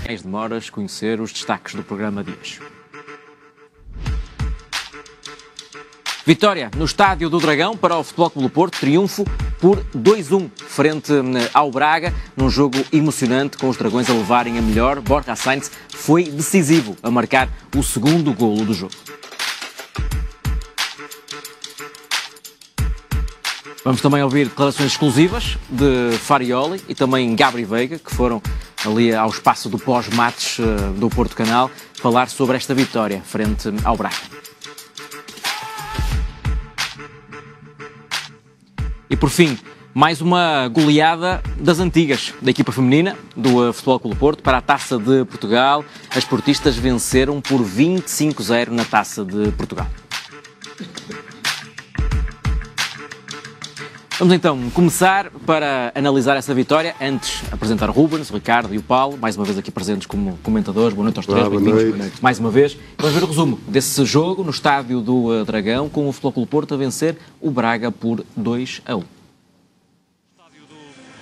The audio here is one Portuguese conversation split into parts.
Mais demoras conhecer os destaques do programa de hoje. Vitória no Estádio do Dragão para o Futebol Clube do Porto, triunfo por 2-1 frente ao Braga, num jogo emocionante com os Dragões a levarem a melhor. Borja Sainz foi decisivo a marcar o segundo golo do jogo. Vamos também ouvir declarações exclusivas de Farioli e também Gabri Veiga, que foram ali ao espaço do pós-match do Porto Canal, falar sobre esta vitória frente ao Braga. E por fim, mais uma goleada das antigas da equipa feminina do Futebol Clube do Porto para a Taça de Portugal. As portistas venceram por 25-0 na Taça de Portugal. Vamos então começar para analisar essa vitória. Antes, apresentar o Rubens, o Ricardo e o Paulo, mais uma vez aqui presentes como comentadores. Boa noite aos três, bem-vindos mais uma vez. Vamos ver o resumo desse jogo no Estádio do Dragão, com o Futebol Clube do Porto a vencer o Braga por 2-1.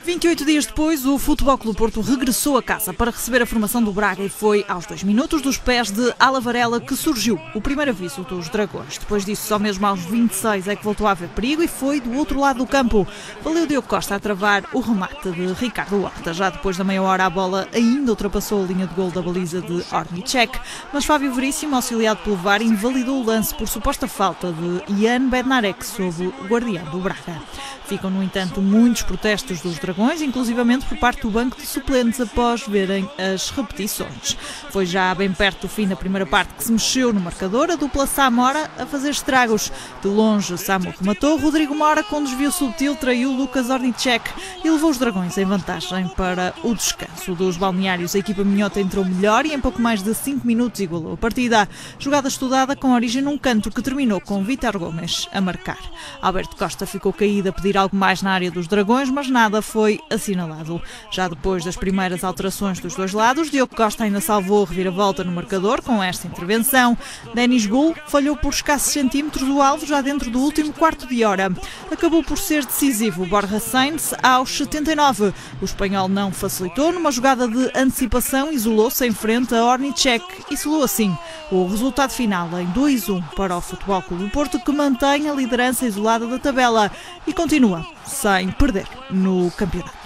28 dias depois, o Futebol Clube do Porto regressou a casa para receber a formação do Braga e foi aos 2 minutos dos pés de Ala Varela que surgiu o primeiro aviso dos Dragões. Depois disso, só mesmo aos 26 é que voltou a haver perigo e foi do outro lado do campo. Valeu Diogo Costa a travar o remate de Ricardo Horta. Já depois da meia hora, a bola ainda ultrapassou a linha de gol da baliza de Ornicek, mas Fábio Veríssimo, auxiliado pelo VAR, invalidou o lance por suposta falta de Ian Bednarek sobre o guardião do Braga. Ficam, no entanto, muitos protestos dos Dragões, inclusivamente por parte do banco de suplentes após verem as repetições. Foi já bem perto do fim da primeira parte que se mexeu no marcador, a dupla Samora a fazer estragos. De longe, Samu rematou, Rodrigo Mora com desvio subtil traiu Lucas Ornicek e levou os Dragões em vantagem para o descanso. Dos balneários, a equipa minhota entrou melhor e em pouco mais de 5 minutos igualou a partida. Jogada estudada com origem num canto que terminou com Vítor Gomes a marcar. Alberto Costa ficou caído a pedir algo mais na área dos Dragões, mas nada foi assinalado. Já depois das primeiras alterações dos dois lados, Diogo Costa ainda salvou a reviravolta no marcador com esta intervenção. Denis Gul falhou por escassos centímetros do alvo já dentro do último quarto de hora. Acabou por ser decisivo Borja Sainz aos 79. O espanhol não facilitou, numa jogada de antecipação isolou-se em frente a Ornicek e selou assim o resultado final em 2-1 para o Futebol Clube do Porto, que mantém a liderança isolada da tabela e continua sem perder no campeonato.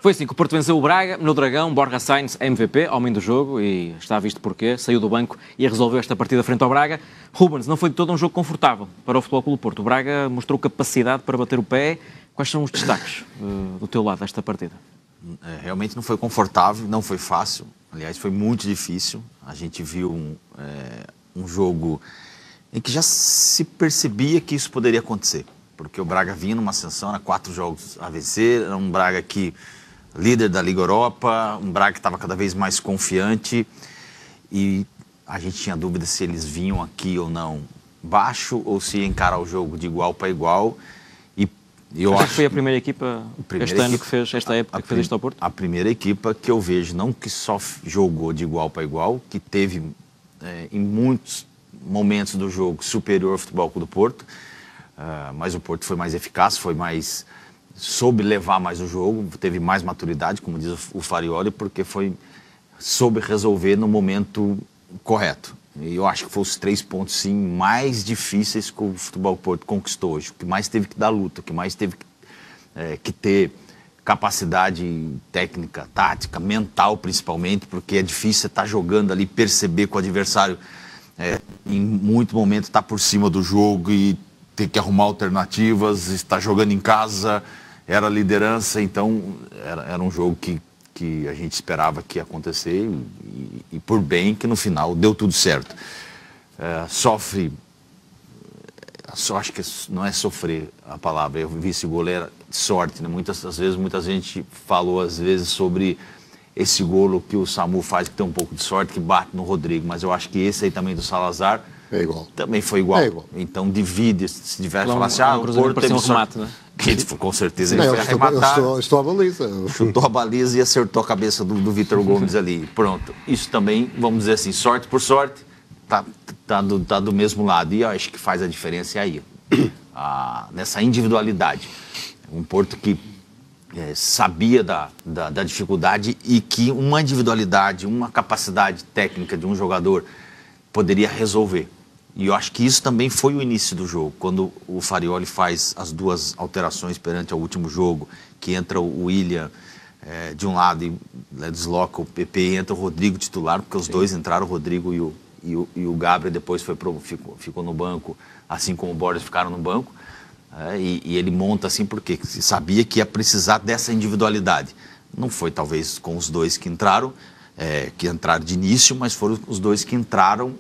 Foi assim que o Porto venceu o Braga no Dragão. Borja Sainz, MVP, homem do jogo, e está visto porquê. Saiu do banco e resolveu esta partida frente ao Braga. Rubens, não foi de todo um jogo confortável para o Futebol Clube do Porto. O Braga mostrou capacidade para bater o pé. Quais são os destaques do teu lado desta partida? Realmente não foi confortável, não foi fácil. Aliás, foi muito difícil. A gente viu um jogo em que já se percebia que isso poderia acontecer, porque o Braga vinha numa ascensão, era 4 jogos a vencer, era um Braga que, líder da Liga Europa, um Braga que estava cada vez mais confiante, e a gente tinha dúvida se eles vinham aqui ou não baixo, ou se ia encarar o jogo de igual para igual. E eu acho que foi a primeira equipa este ano que fez, esta época, que fez isto ao Porto? A primeira equipa que eu vejo, não que só jogou de igual para igual, que teve em muitos momentos do jogo superior ao Futebol Clube do Porto, mas o Porto foi mais eficaz, soube levar mais o jogo, teve mais maturidade, como diz o Farioli, porque soube resolver no momento correto. E eu acho que foram os 3 pontos, sim, mais difíceis que o Futebol Clube do Porto conquistou hoje, o que mais teve que dar luta, o que mais teve que ter capacidade técnica, tática, mental principalmente, porque é difícil você estar jogando ali, perceber que o adversário em muito momento está por cima do jogo e ter que arrumar alternativas, estar jogando em casa, era a liderança, então era um jogo que a gente esperava que ia acontecer e por bem que no final deu tudo certo. Acho que não é sofrer a palavra, eu vi esse goleiro sorte, né? Muitas gente falou sobre esse golo que o Samu faz, que tem um pouco de sorte, que bate no Rodrigo, mas eu acho que esse aí também do Salazar também foi igual. Então divide, se tiver que falar assim, o Porto teve sorte, né? Com certeza ele foi arrematar. Estou a baliza. Chutou a baliza e acertou a cabeça do Vítor Gomes ali. Pronto. Isso também, vamos dizer assim, sorte por sorte, tá do mesmo lado. E eu acho que faz a diferença aí, nessa individualidade. Um Porto que sabia da dificuldade e que uma individualidade, uma capacidade técnica de um jogador poderia resolver. E eu acho que isso também foi o início do jogo, quando o Farioli faz as 2 alterações perante ao último jogo, que entra o William de um lado e desloca o PP e entra o Rodrigo titular, porque os dois entraram, o Rodrigo e o Gabriel depois ficou no banco, assim como o Borges ficaram no banco. E ele monta assim porque sabia que ia precisar dessa individualidade. Não foi talvez com os 2 que entraram de início, mas foram os 2 que entraram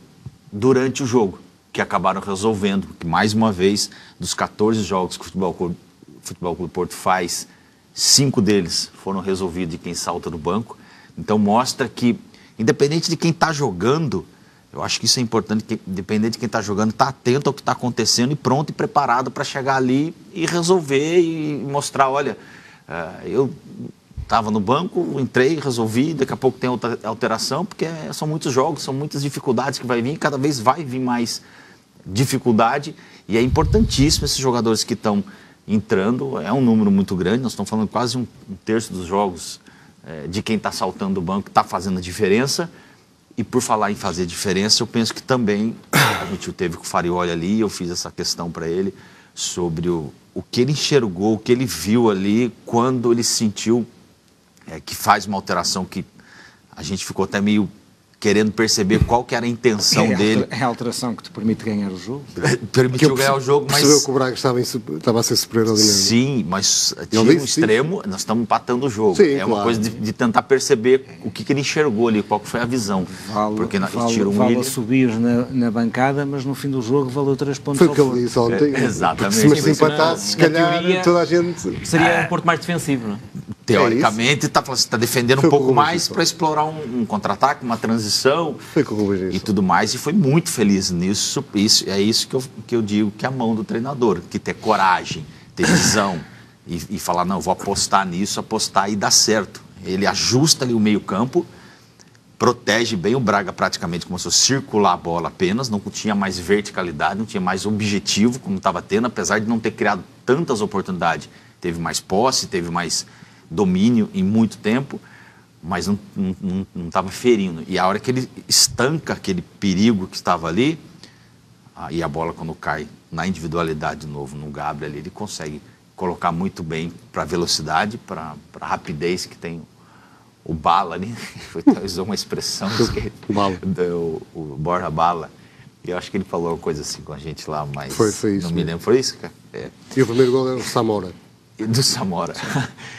durante o jogo, que acabaram resolvendo, que mais uma vez, dos 14 jogos que o Futebol Clube Porto faz, 5 deles foram resolvidos de quem salta do banco. Então mostra que, independente de quem está jogando, eu acho que isso é importante, que independente de quem está jogando, está atento ao que está acontecendo e pronto e preparado para chegar ali e resolver e mostrar, olha, eu estava no banco, entrei, resolvi, daqui a pouco tem outra alteração, porque são muitos jogos, são muitas dificuldades que vai vir, cada vez vai vir mais dificuldade, e é importantíssimo esses jogadores que estão entrando, é um número muito grande, nós estamos falando quase um terço dos jogos de quem está saltando do banco, está fazendo a diferença. E por falar em fazer diferença, eu penso que também, a gente teve com o Farioli ali, eu fiz essa questão para ele, sobre o que ele enxergou, o que ele viu ali, quando ele sentiu que faz uma alteração que a gente ficou até meio querendo perceber qual que era a intenção dele. É a alteração que te permite ganhar o jogo? Permitiu ganhar o jogo, mas... Percebeu que o Braga estava a ser superior ali mesmo. Sim, mas tinha um extremo, nós estamos empatando o jogo. Sim, uma coisa de tentar perceber o que ele enxergou ali, qual que foi a visão. Vale subir na bancada, mas no fim do jogo valeu 3 pontos. Foi o que ele disse ontem. Exatamente. Mas se empatasse, se calhar teoria, toda a gente... Seria um Porto mais defensivo, não é? Teoricamente, está defendendo um pouco mais para explorar um contra-ataque, uma transição e tudo mais. E foi muito feliz nisso. É isso que eu digo, que é a mão do treinador, que ter coragem, ter visão e falar, não, vou apostar nisso, apostar e dá certo. Ele ajusta ali o meio-campo, protege bem. O Braga praticamente começou a circular a bola apenas, não tinha mais verticalidade, não tinha mais objetivo como estava tendo, apesar de não ter criado tantas oportunidades. Teve mais posse, teve mais domínio em muito tempo, mas não estava ferindo. E a hora que ele estanca aquele perigo que estava ali, e a bola quando cai na individualidade de novo, no Gabriel ali, ele consegue colocar muito bem para a velocidade, para a rapidez que tem o Bala ali. Usou uma expressão o Borja Bala. E eu acho que ele falou uma coisa assim com a gente lá, mas foi isso, não me lembro. Foi isso, cara? E o primeiro gol era o Samora. Do Samora.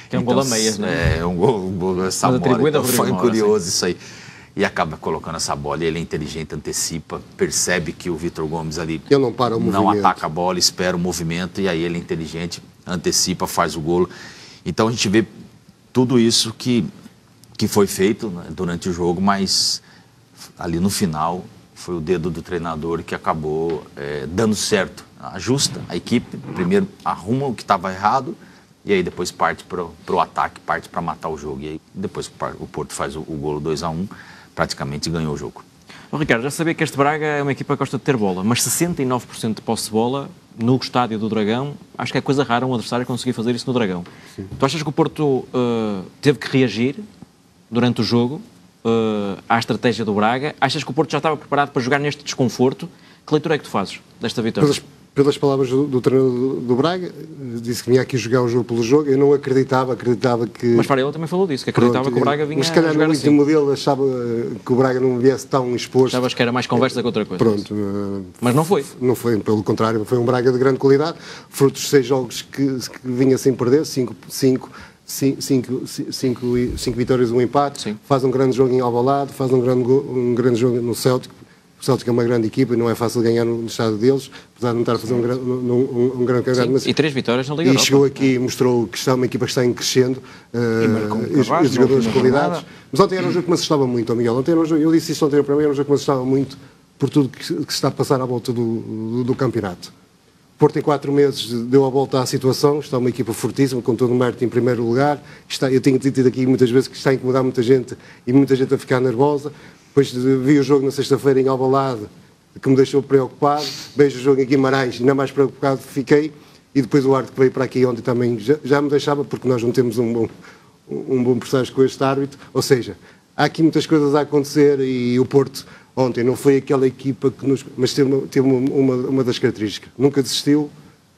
Que é um gol a meias, né? É um gol do Samora. Então foi curioso isso aí. E acaba colocando essa bola, e ele é inteligente, antecipa, percebe que o Vitor Gomes ali não ataca a bola, espera o movimento, e aí ele é inteligente, antecipa, faz o golo. Então a gente vê tudo isso que foi feito, né, durante o jogo, mas ali no final foi o dedo do treinador que acabou dando certo. Ajusta a equipe, primeiro arruma o que estava errado, e aí depois parte para o ataque, parte para matar o jogo. E aí depois o Porto faz o golo 2-1, praticamente ganhou o jogo. Ricardo, já sabia que este Braga é uma equipa que gosta de ter bola, mas 69% de posse de bola no estádio do Dragão, acho que é coisa rara um adversário conseguir fazer isso no Dragão. Sim. Tu achas que o Porto teve que reagir durante o jogo à estratégia do Braga? Achas que o Porto já estava preparado para jogar neste desconforto? Que leitura é que tu fazes desta vitória? Pelas palavras do treinador do Braga, disse que vinha aqui jogar o jogo pelo jogo. Eu não acreditava que... Mas Farioli também falou disso, que acreditava que o Braga vinha a jogar assim. Mas se calhar no último modelo achava que o Braga não viesse tão exposto. Achavas que era mais conversa que outra coisa. Pronto. Mas não foi. Não foi, pelo contrário, foi um Braga de grande qualidade, fruto dos 6 jogos que vinha sem perder, 5 vitórias e 1 empate. Sim. Faz um grande jogo em Alvalade, faz um grande jogo no Celtic. O Celtic é uma grande equipa e não é fácil ganhar no estado deles, apesar de não estar a fazer um grande campeonato. E 3 vitórias na Liga Europa. E chegou aqui e mostrou que está uma equipa que está em crescendo, e os jogadores de qualidades. Mas ontem era um jogo que me assustava muito, Miguel. Ontem era um jogo, eu disse isto ontem para mim, era um jogo que me assustava muito por tudo que se está a passar à volta do campeonato. O Porto em 4 meses deu a volta à situação, está uma equipa fortíssima, com todo o mérito em primeiro lugar. Eu tenho dito aqui muitas vezes que está a incomodar muita gente e muita gente a ficar nervosa. Depois vi o jogo na sexta-feira em Alvalade, que me deixou preocupado. Vejo o jogo em Guimarães, ainda mais preocupado fiquei. e depois o árbitro que veio para aqui ontem também já me deixava, porque nós não temos um bom processo com este árbitro, ou seja, há aqui muitas coisas a acontecer e o Porto ontem não foi aquela equipa que mas teve uma das características, nunca desistiu,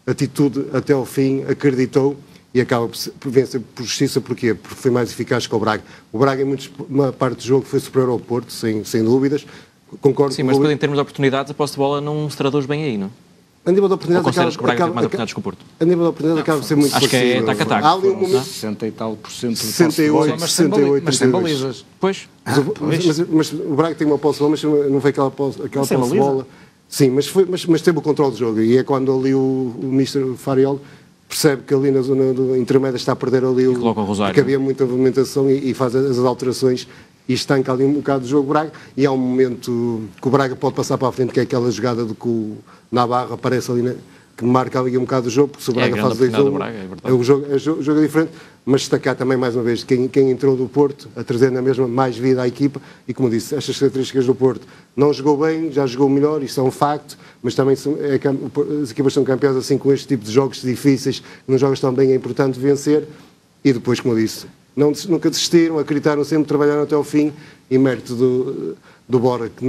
atitude até ao fim, acreditou e acaba por vencer por justiça. Porquê? Porque foi mais eficaz que o Braga. O Braga em uma parte do jogo foi superior ao Porto, sem dúvidas. Concordo. Sim, mas depois em termos de oportunidades a posse de bola não se traduz bem aí, não? A nível de oportunidades, ou consideras que o Braga teve mais oportunidades que o Porto? A nível de oportunidades acaba de ser muito parecido. Acho que é tac-a-tac. Há ali um momento... 60 e tal por cento de 68, mas 68, sem balizas. Pois. Mas o Braga tem uma posse de bola, mas não foi aquela posse de bola. Sim, mas teve o controle do jogo. E é quando ali o Mr. Fariol percebe que ali na zona intermédia está a perder ali porque havia muita movimentação e faz as alterações e estanca ali um bocado o jogo Braga, e há um momento que o Braga pode passar para a frente, que é aquela jogada de que o Navarro aparece ali, que marca ali um bocado o jogo, porque se o Braga faz 2-1, o jogo é diferente, mas destacar também mais uma vez quem entrou do Porto, a trazer na mesma mais vida à equipa, e como disse, estas características do Porto, não jogou bem, já jogou melhor, isso é um facto, mas também as equipas são campeãs assim com este tipo de jogos difíceis, que nos jogos tão bem é importante vencer, e depois, como disse, nunca desistiram, acreditaram sempre, trabalharam até ao fim, e mérito do Bora, que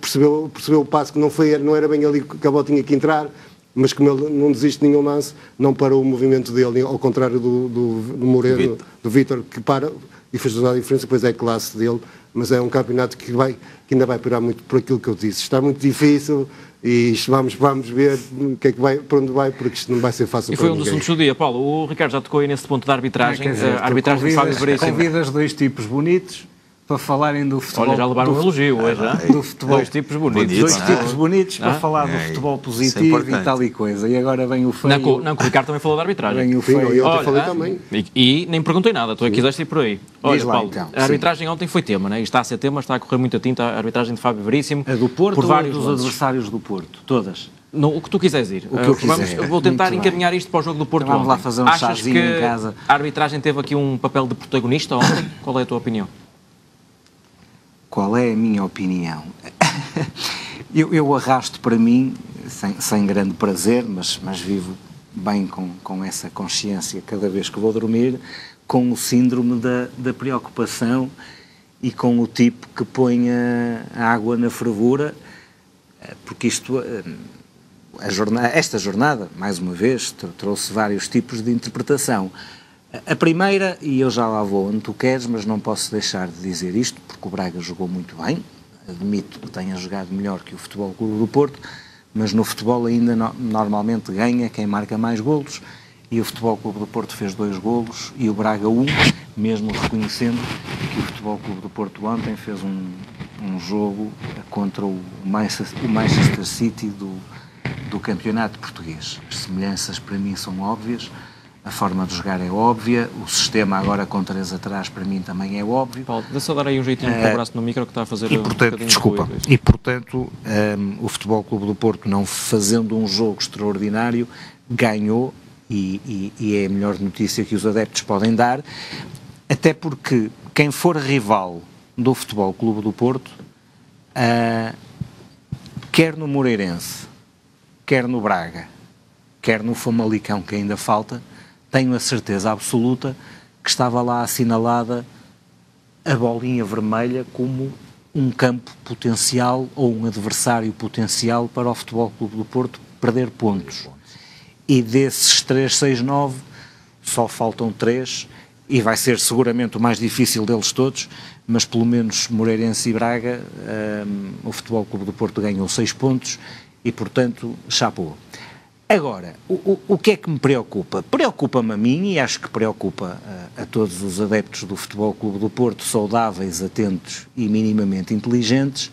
percebeu o passo, que não era bem ali que a bola tinha que entrar, mas como ele não desiste de nenhum lance, não parou o movimento dele, ao contrário do Moreno, do Vítor, que para e fez toda a diferença, depois é a classe dele, mas é um campeonato que ainda vai parar muito por aquilo que eu disse. Está muito difícil e vamos ver para onde vai, porque isto não vai ser fácil para ninguém. E foi um dos assuntos do dia. Paulo, o Ricardo já tocou aí nesse ponto da arbitragem. A arbitragem de Fábio Veríssimo. Convidas dois tipos bonitos para falarem do futebol. Olha, já levaram um elogio hoje, do futebol. Dois tipos bonitos. Dois tipos bonitos para falar do futebol positivo e tal e coisa. E agora vem o feio. Não, que o Ricardo também falou da arbitragem. Vem o feio. Eu falei também. E nem perguntei nada, tu é que quiseste ir por aí. Olha, Paulo, então, a arbitragem ontem foi tema, né? Está a ser tema, está a correr muita tinta a arbitragem de Fábio Veríssimo. A do Porto ou dos adversários do Porto? Todas? O que tu quiseres ir. O que eu quiser. Vou tentar encaminhar isto para o jogo do Porto. Então vamos lá fazer um chazinho em casa. A arbitragem teve aqui um papel de protagonista ontem? Qual é a tua opinião? Qual é a minha opinião? eu arrasto para mim, sem grande prazer, mas vivo bem com essa consciência cada vez que vou dormir, com o síndrome da preocupação e com o tipo que põe a água na fervura, porque esta jornada, mais uma vez, trouxe vários tipos de interpretação. A primeira, e eu já lá vou onde tu queres, mas não posso deixar de dizer isto, porque o Braga jogou muito bem, admito que tenha jogado melhor que o Futebol Clube do Porto, mas no futebol ainda normalmente ganha quem marca mais golos, e o Futebol Clube do Porto fez 2 golos e o Braga 1, mesmo reconhecendo que o Futebol Clube do Porto ontem fez um jogo contra o Manchester City do campeonato português. As semelhanças para mim são óbvias, a forma de jogar é óbvia, o sistema agora com 3 atrás para mim também é óbvio. Paulo, deixa só dar aí um jeitinho com o braço no micro que está a fazer o Futebol Clube do Porto, não fazendo um jogo extraordinário, ganhou e é a melhor notícia que os adeptos podem dar, até porque quem for rival do Futebol Clube do Porto, quer no Moreirense, quer no Braga, quer no Famalicão, que ainda falta, tenho a certeza absoluta que estava lá assinalada a bolinha vermelha como um campo potencial ou um adversário potencial para o Futebol Clube do Porto perder pontos. E desses 3, 6, 9, só faltam 3, e vai ser seguramente o mais difícil deles todos, mas pelo menos Moreirense e Braga, o Futebol Clube do Porto ganhou 6 pontos e, portanto, chapou. Agora, o que é que me preocupa? Preocupa-me a mim e acho que preocupa a todos os adeptos do Futebol Clube do Porto, saudáveis, atentos e minimamente inteligentes,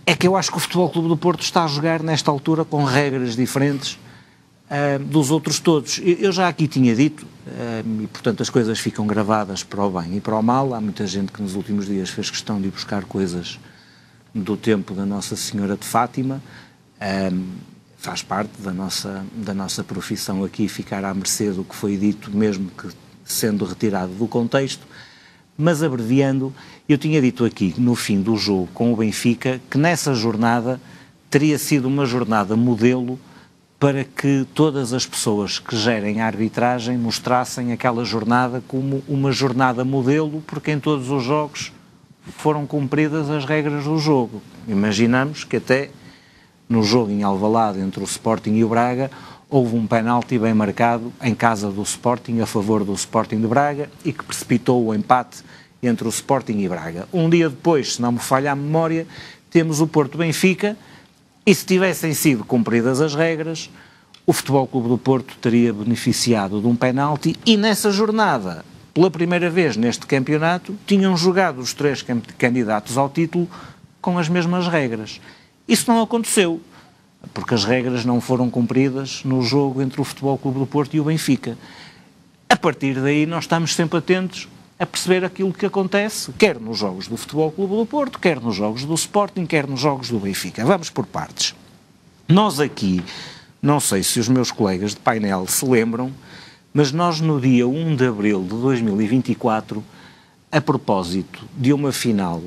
é que eu acho que o Futebol Clube do Porto está a jogar nesta altura com regras diferentes dos outros todos. Eu já aqui tinha dito, e portanto as coisas ficam gravadas para o bem e para o mal. Há muita gente que nos últimos dias fez questão de ir buscar coisas do tempo da Nossa Senhora de Fátima. Faz parte da nossa profissão aqui ficar à mercê do que foi dito, mesmo que sendo retirado do contexto, mas abreviando, eu tinha dito aqui, no fim do jogo com o Benfica, que nessa jornada teria sido uma jornada modelo para que todas as pessoas que gerem a arbitragem mostrassem aquela jornada como uma jornada modelo, porque em todos os jogos foram cumpridas as regras do jogo. Imaginamos que até no jogo em Alvalade entre o Sporting e o Braga houve um penalti bem marcado em casa do Sporting a favor do Sporting de Braga e que precipitou o empate entre o Sporting e Braga. Um dia depois, se não me falha a memória, temos o Porto-Benfica. E se tivessem sido cumpridas as regras, o Futebol Clube do Porto teria beneficiado de um penalti e nessa jornada, pela primeira vez neste campeonato, tinham jogado os 3 candidatos ao título com as mesmas regras. Isso não aconteceu, porque as regras não foram cumpridas no jogo entre o Futebol Clube do Porto e o Benfica. A partir daí nós estamos sempre atentos a perceber aquilo que acontece, quer nos jogos do Futebol Clube do Porto, quer nos jogos do Sporting, quer nos jogos do Benfica. Vamos por partes. Nós aqui, não sei se os meus colegas de painel se lembram, mas nós no dia 1 de abril de 2024, a propósito de uma final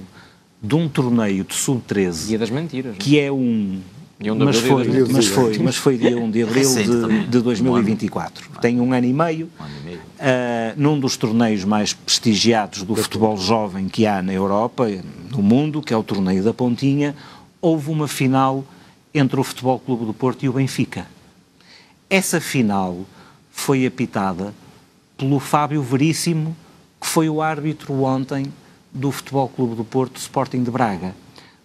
de um torneio de sub-13... Dia das mentiras. Que é um... Mas foi dia 1 de abril de 2024. Tem um ano e meio. Num dos torneios mais prestigiados do futebol jovem que há na Europa, no mundo, que é o torneio da Pontinha, houve uma final entre o Futebol Clube do Porto e o Benfica. Essa final foi apitada pelo Fábio Veríssimo, que foi o árbitro ontem do Futebol Clube do Porto Sporting de Braga.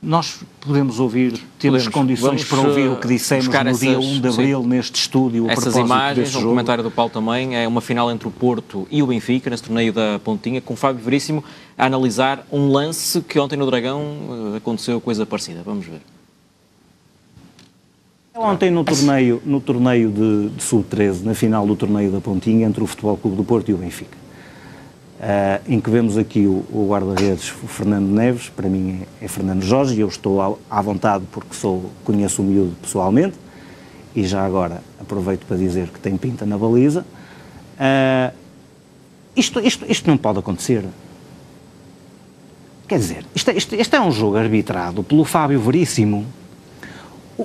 Nós podemos ouvir, temos condições para ouvir o que dissemos no dia 1 de abril neste estúdio. Essas imagens, um comentário do Paulo também, é uma final entre o Porto e o Benfica, nesse torneio da Pontinha, com o Fábio Veríssimo a analisar um lance que ontem no Dragão aconteceu coisa parecida. Vamos ver. Ontem no torneio de Sub-13, na final do torneio da Pontinha, entre o Futebol Clube do Porto e o Benfica, em que vemos aqui o guarda-redes, o Fernando Neves, para mim é Fernando Jorge, e eu estou à vontade porque conheço o miúdo pessoalmente, e já agora aproveito para dizer que tem pinta na baliza. Isto não pode acontecer. Quer dizer, isto é um jogo arbitrado pelo Fábio Veríssimo.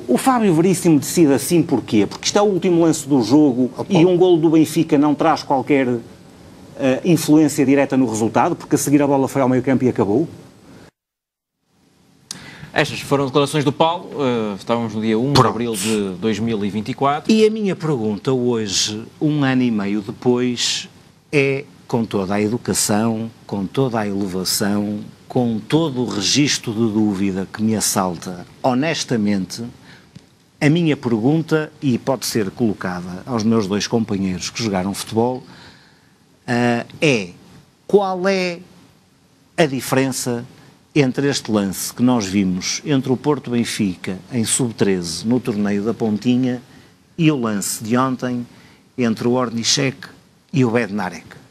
O Fábio Veríssimo decide assim porquê? Porque isto é o último lance do jogo e um golo do Benfica não traz qualquer influência direta no resultado, porque a seguir a bola foi ao meio campo e acabou? Estas foram declarações do Paulo, estávamos no dia 1 de abril de 2024. E a minha pergunta hoje, um ano e meio depois, é, com toda a educação, com toda a elevação, com todo o registro de dúvida que me assalta, honestamente, a minha pergunta, e pode ser colocada aos meus 2 companheiros que jogaram futebol, é: qual é a diferença entre este lance que nós vimos entre o Porto Benfica em sub-13 no torneio da Pontinha e o lance de ontem entre o Ornichek e o Bednarek?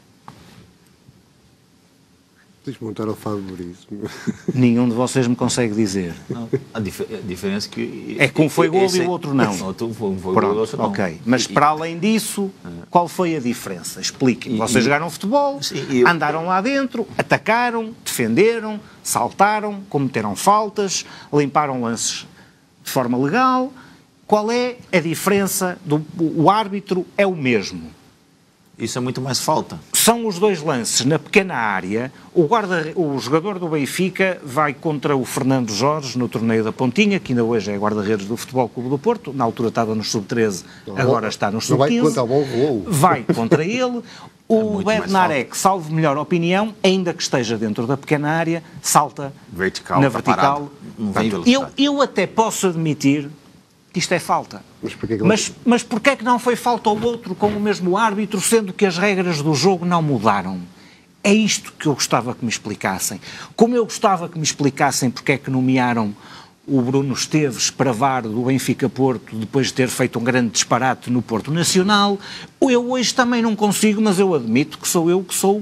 Tens de montar ao Fábio Veríssimo. Nenhum de vocês me consegue dizer. Não, a diferença é que... É que um foi gol e o outro não. Um foi Pronto, gol e o outro não. ok. Mas para além disso, qual foi a diferença? Expliquem. Vocês jogaram futebol, andaram lá dentro, atacaram, defenderam, saltaram, cometeram faltas, limparam lances de forma legal. Qual é a diferença? O árbitro é o mesmo. Isso é muito mais falta. São os 2 lances na pequena área. O jogador do Benfica vai contra o Fernando Jorge no torneio da Pontinha, que ainda hoje é guarda-redes do Futebol Clube do Porto. Na altura estava no sub-13, agora está no sub-15. Vai contra ele. O Bednarek, salvo melhor opinião, ainda que esteja dentro da pequena área, salta na vertical. Eu até posso admitir que isto é falta. Mas porquê é que não foi falta ao outro com o mesmo árbitro, sendo que as regras do jogo não mudaram? É isto que eu gostava que me explicassem. Como eu gostava que me explicassem porque é que nomearam o Bruno Esteves para VAR do Benfica Porto, depois de ter feito um grande disparate no Porto Nacional, eu hoje também não consigo, mas eu admito que sou eu que sou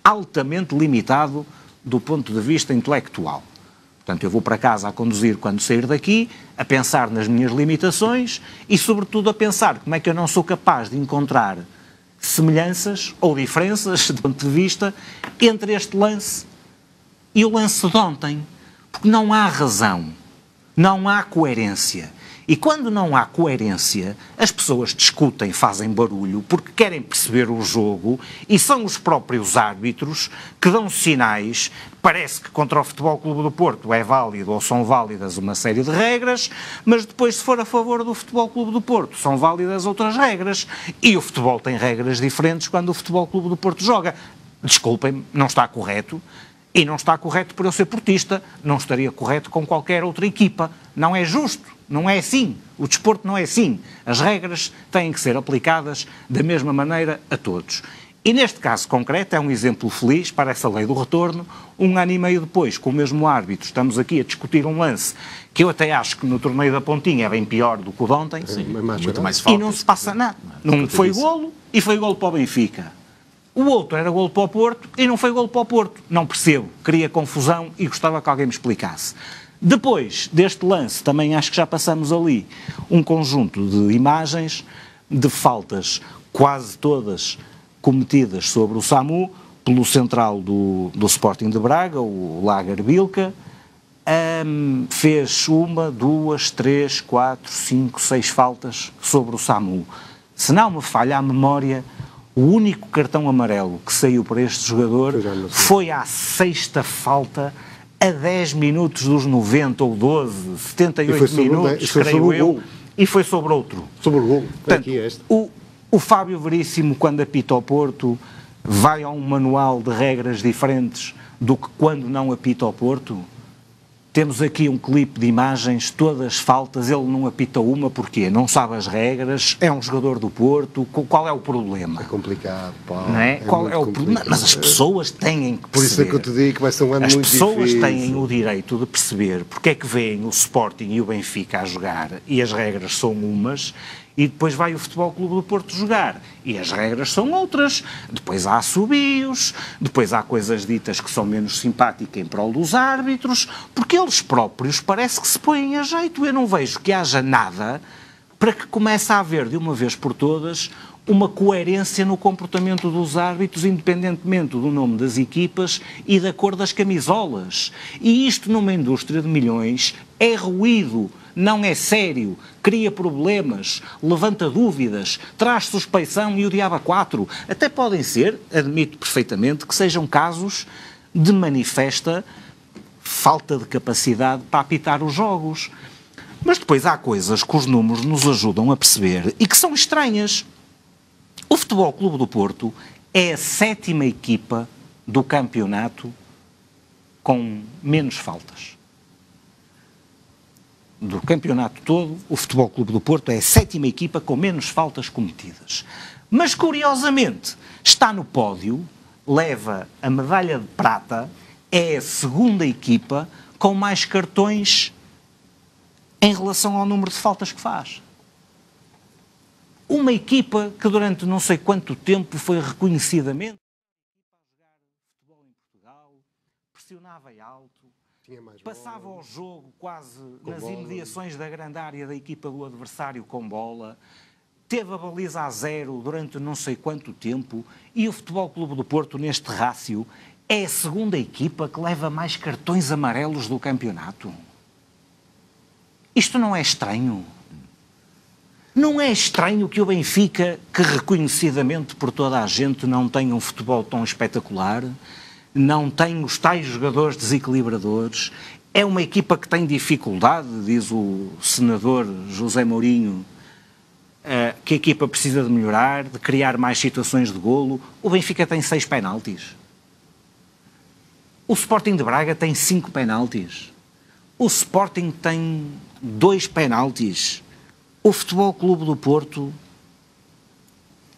altamente limitado do ponto de vista intelectual. Portanto, eu vou para casa a conduzir quando sair daqui, a pensar nas minhas limitações e, sobretudo, a pensar como é que eu não sou capaz de encontrar semelhanças ou diferenças, do ponto de vista, entre este lance e o lance de ontem. Porque não há razão, não há coerência E quando não há coerência, as pessoas discutem, fazem barulho, porque querem perceber o jogo e são os próprios árbitros que dão sinais. Parece que contra o Futebol Clube do Porto é válido ou são válidas uma série de regras, mas depois, se for a favor do Futebol Clube do Porto, são válidas outras regras. E o futebol tem regras diferentes quando o Futebol Clube do Porto joga. Desculpem-me, não está correto. E não está correto por eu ser portista, não estaria correto com qualquer outra equipa. Não é justo, não é assim. O desporto não é assim. As regras têm que ser aplicadas da mesma maneira a todos. E neste caso concreto é um exemplo feliz para essa lei do retorno. 1 ano e meio depois, com o mesmo árbitro, estamos aqui a discutir um lance que eu até acho que no torneio da Pontinha é bem pior do que o de ontem. Sim, muito mais falta. E não se passa nada. Não foi golo e foi golo para o Benfica. O outro era golo para o Porto e não foi golo para o Porto. Não percebo. Cria confusão e gostava que alguém me explicasse. Depois deste lance, também acho que já passamos ali um conjunto de imagens de faltas quase todas cometidas sobre o SAMU pelo central do Sporting de Braga, o Lager Bilka. Fez 1, 2, 3, 4, 5, 6 faltas sobre o SAMU. Se não me falha a memória, o único cartão amarelo que saiu para este jogador foi à 6ª falta, a 10 minutos dos 90 ou 12, 78 minutos, creio eu, e foi sobre outro. Sobre o gol. Portanto, o Fábio Veríssimo, quando apita ao Porto, vai a um manual de regras diferentes do que quando não apita ao Porto? Temos aqui um clipe de imagens, todas faltas, ele não apita uma, porquê? Não sabe as regras, é um jogador do Porto, qual é o problema? É complicado, pá. Não é? Qual é o problema? Mas as pessoas têm que perceber. Por isso é que eu te digo que vai ser um ano muito difícil. As pessoas têm o direito de perceber porque é que veem o Sporting e o Benfica a jogar e as regras são umas, e depois vai o Futebol Clube do Porto jogar e as regras são outras. Depois há assobios, depois há coisas ditas que são menos simpáticas em prol dos árbitros, porque eles próprios parece que se põem a jeito. Eu não vejo que haja nada para que comece a haver de uma vez por todas uma coerência no comportamento dos árbitros, independentemente do nome das equipas e da cor das camisolas. E isto numa indústria de milhões é ruído. Não é sério, cria problemas, levanta dúvidas, traz suspeição e o diabo a 4. Até podem ser, admito perfeitamente, que sejam casos de manifesta falta de capacidade para apitar os jogos. Mas depois há coisas que os números nos ajudam a perceber e que são estranhas. O Futebol Clube do Porto é a 7ª equipa do campeonato com menos faltas. Do campeonato todo, o Futebol Clube do Porto é a 7ª equipa com menos faltas cometidas. Mas, curiosamente, está no pódio, leva a medalha de prata, é a 2ª equipa com mais cartões em relação ao número de faltas que faz. Uma equipa que durante não sei quanto tempo foi reconhecidamente a jogar futebol em Portugal, pressionava alto, passava o jogo quase nas imediações da grande área da equipa do adversário com bola, teve a baliza a 0 durante não sei quanto tempo, e o Futebol Clube do Porto, neste rácio, é a 2ª equipa que leva mais cartões amarelos do campeonato. Isto não é estranho? Não é estranho que o Benfica, que reconhecidamente por toda a gente não tenha um futebol tão espetacular, não tem os tais jogadores desequilibradores, é uma equipa que tem dificuldade, diz o senador José Mourinho, que a equipa precisa de melhorar, de criar mais situações de golo. O Benfica tem 6 penaltis. O Sporting de Braga tem 5 penaltis. O Sporting tem 2 penaltis. O Futebol Clube do Porto,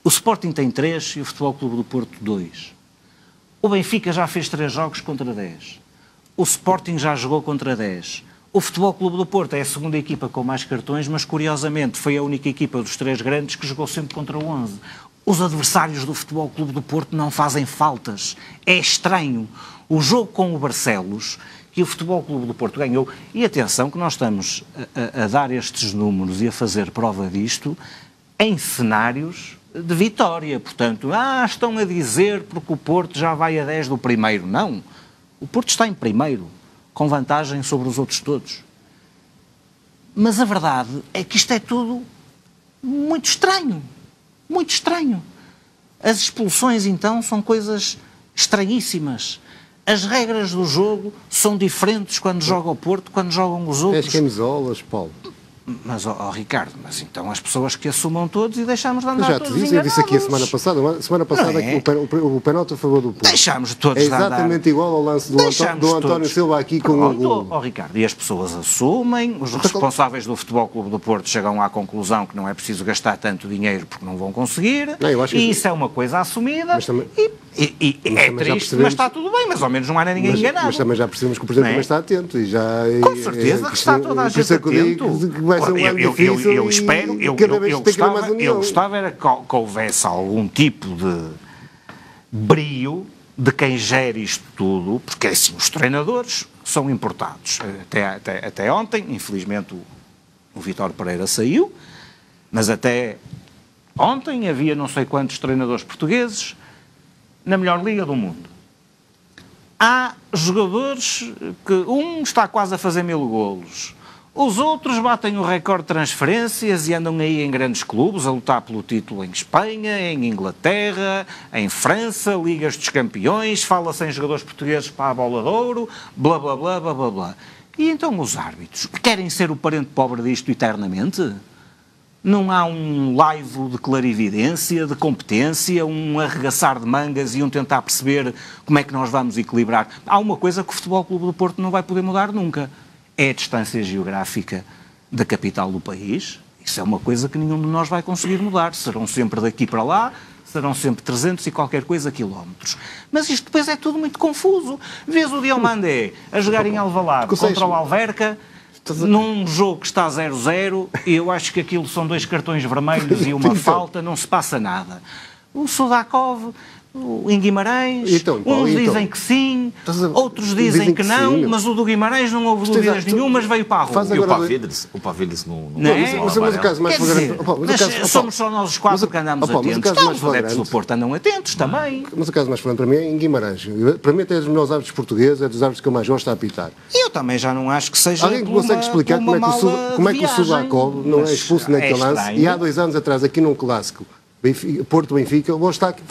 o Sporting tem 3 e o Futebol Clube do Porto 2. O Benfica já fez 3 jogos contra 10. O Sporting já jogou contra 10. O Futebol Clube do Porto é a 2ª equipa com mais cartões, mas curiosamente foi a única equipa dos 3 grandes que jogou sempre contra o 11. Os adversários do Futebol Clube do Porto não fazem faltas. É estranho. O jogo com o Barcelos, que o Futebol Clube do Porto ganhou, e atenção que nós estamos a dar estes números e a fazer prova disto em cenários de vitória. Portanto, estão a dizer porque o Porto já vai a 10 do primeiro. Não. O Porto está em primeiro, com vantagem sobre os outros todos. Mas a verdade é que isto é tudo muito estranho. Muito estranho. As expulsões, então, são coisas estranhíssimas. As regras do jogo são diferentes quando joga o Porto, quando jogam os outros. As camisolas, Paulo. Mas, Ricardo, mas então as pessoas que assumam todos e deixamos de andar já todos te disse, enganados. eu disse aqui a semana passada é? que o penalti a favor do Porto Deixámos todos é de andar. exatamente igual ao lance do António todos. Silva aqui com o gol. Ricardo, e as pessoas assumem, os responsáveis do Futebol Clube do Porto chegam à conclusão que não é preciso gastar tanto dinheiro porque não vão conseguir, Não, eu acho que e isso é uma coisa assumida, também, e é triste, mas está tudo bem, mas ao menos não há ninguém enganado. Mas também já percebemos que o Presidente também está atento. E já, com certeza que está toda a gente atento. Que vai ser um ano difícil eu espero, eu gostava era que houvesse algum tipo de brio de quem gere isto tudo, porque assim, os treinadores são importados. Até ontem, infelizmente o Vítor Pereira saiu, mas até ontem havia não sei quantos treinadores portugueses na melhor liga do mundo. Há jogadores que um está quase a fazer 1000 golos, os outros batem o recorde de transferências e andam aí em grandes clubes a lutar pelo título em Espanha, em Inglaterra, em França, Ligas dos Campeões, fala-se em jogadores portugueses para a Bola de Ouro, blá blá blá blá blá blá. E então os árbitros querem ser o parente pobre disto eternamente? Não há um laivo de clarividência, de competência, um arregaçar de mangas e um tentar perceber como é que nós vamos equilibrar? Há uma coisa que o Futebol Clube do Porto não vai poder mudar nunca. É a distância geográfica da capital do país. Isso é uma coisa que nenhum de nós vai conseguir mudar. Serão sempre daqui para lá, serão sempre 300 e qualquer coisa quilómetros. Mas isto depois é tudo muito confuso. Vês o Diomandé a jogar em Alvalade contra o Alverca, num jogo que está 0-0, e eu acho que aquilo são 2 cartões vermelhos e uma falta, não se passa nada. O Sudakov, em Guimarães, uns dizem que sim, outros dizem que não, sim, mas o do Guimarães não houve dúvidas nenhumas, veio para a rua. E o Pavides não Mas o caso mais flagrante... Somos só nós os 4 que andamos atentos. Os adeptos do Porto andam atentos também. Mas o caso mais flagrante para mim é em Guimarães. Para mim até é dos meus árbitros portugueses, é dos árbitros que eu mais gosto a apitar. E eu também já não acho que seja alguém que consegue explicar como é que o Sudakov não é expulso naquele lance, e há 2 anos atrás, aqui num clássico, Porto-Benfica, o Eustáquio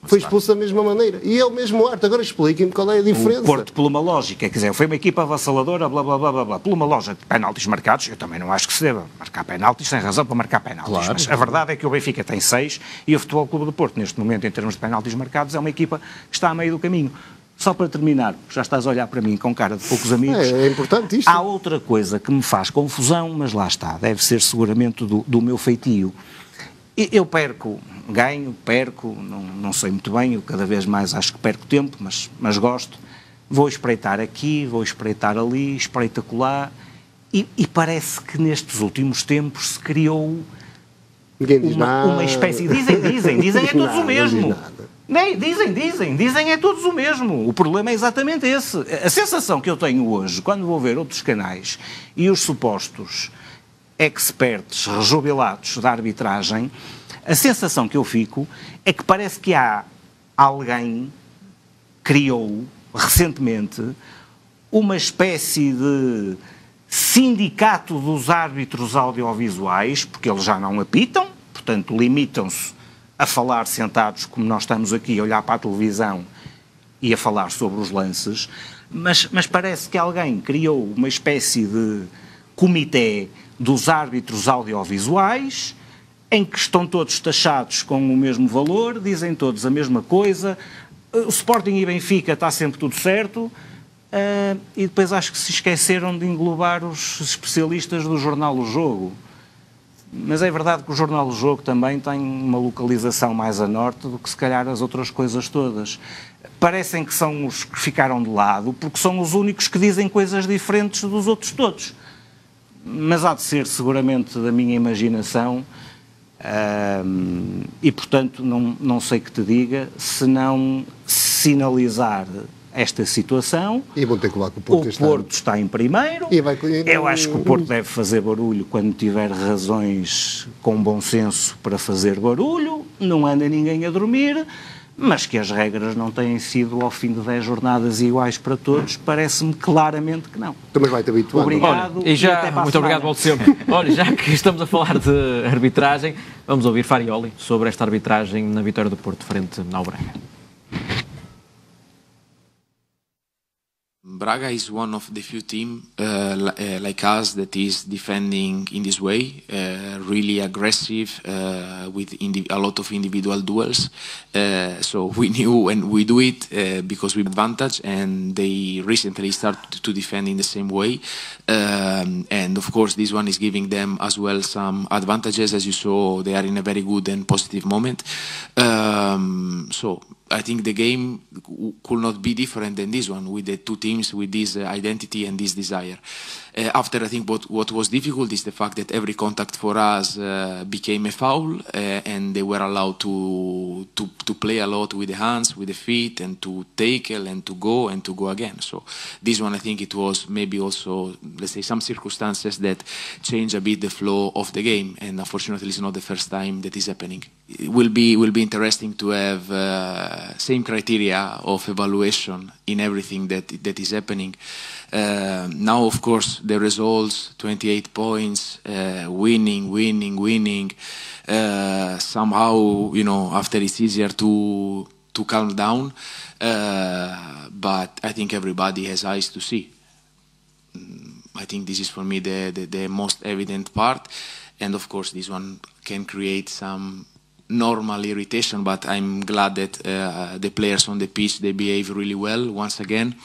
foi expulso da mesma maneira. E ele mesmo, agora expliquem-me qual é a diferença. O Porto, por uma lógica, quer dizer, foi uma equipa avassaladora, blá, blá, blá, blá, blá. Por uma lógica de penaltis marcados, eu também não acho que se deva marcar penaltis, tem razão para marcar penaltis. Claro. Mas a verdade é que o Benfica tem 6 e o Futebol Clube do Porto, neste momento, em termos de penaltis marcados, é uma equipa que está a meio do caminho. Só para terminar, já estás a olhar para mim com cara de poucos amigos. É importante isto. Há outra coisa que me faz confusão, mas lá está, deve ser seguramente do meu feitio. Eu ganho, não sei muito bem, eu cada vez mais acho que perco tempo, mas gosto. Vou espreitar aqui, vou espreitar ali, espreito acolá, e parece que nestes últimos tempos se criou uma espécie... Dizem é todos o mesmo. Dizem é todos o mesmo. O problema é exatamente esse. A sensação que eu tenho hoje, quando vou ver outros canais e os supostos experts rejubilados da arbitragem, a sensação que eu fico é que parece que há alguém criou recentemente uma espécie de sindicato dos árbitros audiovisuais, porque eles já não apitam, portanto limitam-se a falar sentados como nós estamos aqui a olhar para a televisão e a falar sobre os lances, mas parece que alguém criou uma espécie de comitê dos árbitros audiovisuais, em que estão todos taxados com o mesmo valor, dizem todos a mesma coisa, o Sporting e Benfica está sempre tudo certo, e depois acho que se esqueceram de englobar os especialistas do Jornal O Jogo. Mas é verdade que o Jornal O Jogo também tem uma localização mais a norte do que se calhar as outras coisas todas. Parecem que são os que ficaram de lado, porque são os únicos que dizem coisas diferentes dos outros todos. Mas há de ser seguramente da minha imaginação, e portanto não sei que te diga, se não sinalizar esta situação. E vão ter que lá que o Porto está em primeiro. Eu acho que o Porto deve fazer barulho quando tiver razões com bom senso para fazer barulho, não anda ninguém a dormir, mas que as regras não têm sido ao fim de 10 jornadas iguais para todos, parece-me claramente que não. Também vai-te habituando. Obrigado. Olha, muito obrigado, volto sempre. Olha, já que estamos a falar de arbitragem, vamos ouvir Farioli sobre esta arbitragem na vitória do Porto frente ao Braga. Braga is one of the few teams like us that is defending in this way, really aggressive, with a lot of individual duels. So we knew, and we do it because we have advantage, and they recently started to defend in the same way. And of course, this one is giving them as well some advantages. As you saw, they are in a very good and positive moment. So I think the game could not be different than this one, with the two teams with this identity and this desire. After, I think what was difficult is the fact that every contact for us became a foul, and they were allowed to play a lot with the hands, with the feet, and to tackle and to go again. So this one, I think it was maybe also, let's say, some circumstances that change a bit the flow of the game, and unfortunately it's not the first time that is happening. It will be interesting to have same criteria of evaluation in everything that is happening. Now, of course, the results, 28 points, winning. Somehow, after it's easier to calm down. But I think everybody has eyes to see. I think this is for me the most evident part. And of course, this one can create some normal irritation, but I'm glad that the players on the pitch, they behave really well once again,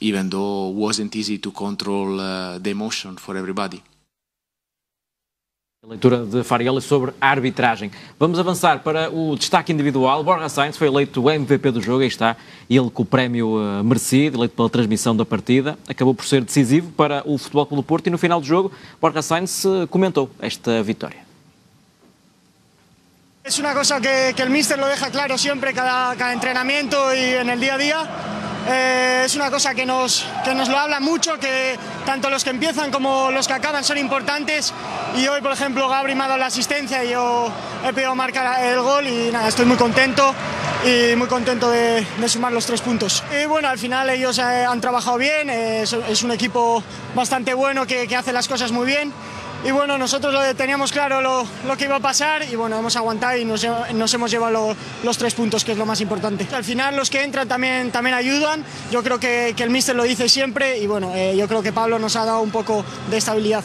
even though it wasn't easy to control the emotion for everybody. A leitura de Farioli sobre a arbitragem. Vamos avançar para o destaque individual. Borja Sainz foi eleito o MVP do jogo, aí está ele com o prémio merecido, eleito pela transmissão da partida. Acabou por ser decisivo para o Futebol Clube do Porto e no final do jogo, Borja Sainz comentou esta vitória. Es una cosa que el míster lo deja claro siempre, cada entrenamiento y en el día a día. Es una cosa que nos lo habla mucho, que tanto los que empiezan como los que acaban son importantes. Y hoy, por ejemplo, Gabri me ha dado la asistencia y yo he podido marcar el gol y nada, estoy muy contento y muy contento de sumar los 3 puntos. Y bueno, al final ellos han trabajado bien, es un equipo bastante bueno que hace las cosas muy bien. Y bueno, nosotros teníamos claro lo que iba a pasar y bueno, hemos aguantado y nos hemos llevado los 3 puntos, que es lo más importante. Al final los que entran también ayudan, yo creo que el míster lo dice siempre y bueno, yo creo que Pablo nos ha dado un poco de estabilidad.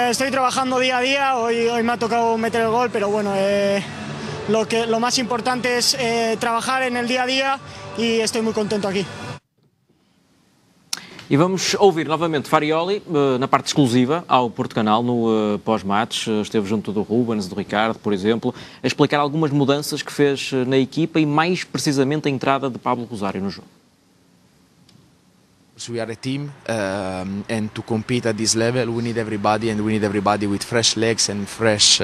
Estoy trabajando día a día, hoy me ha tocado meter el gol, pero bueno, lo más importante es trabajar en el día a día y estoy muy contento aquí. E vamos ouvir novamente Farioli, na parte exclusiva, ao Porto Canal, no pós-match. Esteve junto do Rubens, do Ricardo, por exemplo, a explicar algumas mudanças que fez na equipa e, mais precisamente, a entrada de Pablo Rosário no jogo. We are a team, and to compete at this level we need everybody, and we need everybody with fresh legs and fresh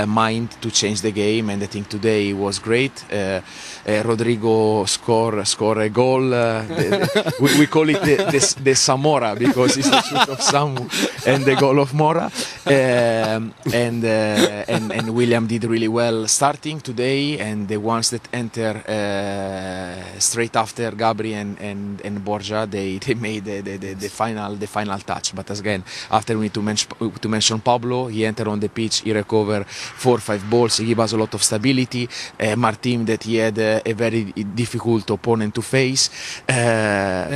mind to change the game, and I think today was great. Rodrigo score a goal, we call it the Samora, because it's the shoot of Samu and the goal of Mora, and William did really well starting today, and the ones that enter straight after Gabri and Borja, they made the final touch. But again, after we need to mention Pablo, he entered on the pitch, he recovered 4 or 5 balls, he gave us a lot of stability. Martin, that he had a very difficult opponent to face.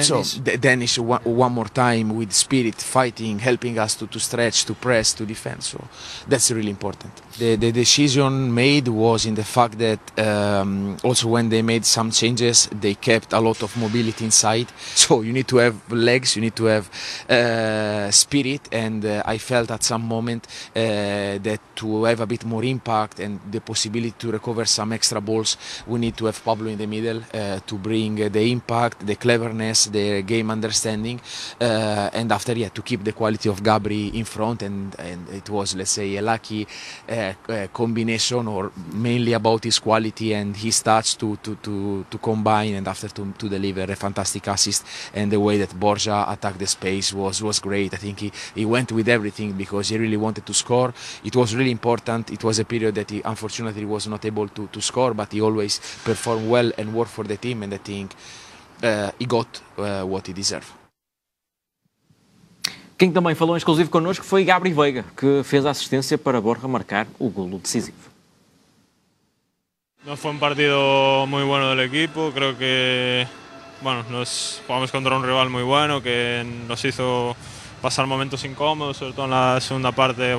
So Dennis one more time with spirit, fighting, helping us to stretch, to press, to defend. So that's really important. The decision made was in the fact that also when they made some changes, they kept a lot of mobility inside. So you need to have legs, you need to have spirit, and I felt at some moment that to have a bit more impact and the possibility to recover some extra balls, we need to have Pablo in the middle to bring the impact, the cleverness, the game understanding, and after to keep the quality of Gabri in front, and and it was, let's say, a lucky combination, or mainly about his quality and his touch to combine, and after to deliver a fantastic assist. And the way that Borja attacked the space was great. I think he went with everything because he really wanted to score. It was really important. It was a period that he unfortunately was not able to score, but he always performed well and worked for the team, and I think he got what he deserved. Quem também falou em exclusivo connosco foi Gabri Veiga, que fez a assistência para Borja marcar o golo decisivo. No fue un partido muy bueno del equipo, creo que nos jugamos contra un rival muy bueno que nos hizo pasar momentos incómodos, sobre todo en la segunda parte.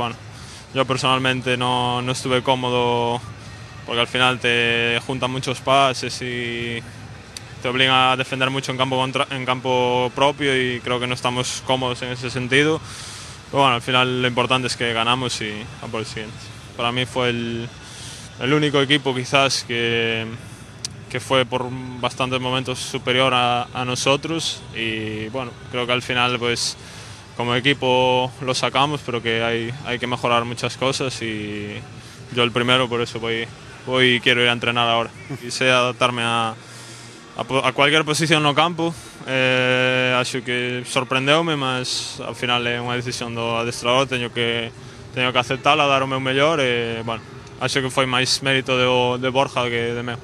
Yo personalmente no estuve cómodo porque al final te juntan muchos pases y te obliga a defender mucho en campo propio, y creo que no estamos cómodos en ese sentido. Pero al final lo importante es que ganamos y a por el siguiente. Para mí fue el único equipo quizás que fue por bastantes momentos superior a nosotros, y creo que al final pues como equipo lo sacamos, pero que hay que mejorar muchas cosas, y yo el primero, por eso voy quiero ir a entrenar ahora y sé adaptarme a qualquer posição no campo. Acho que surpreendeu-me, mas ao final é uma decisão do adestrador, tenho que aceptá-la, dar o meu melhor. Acho que foi mais mérito de Borja do que de meu.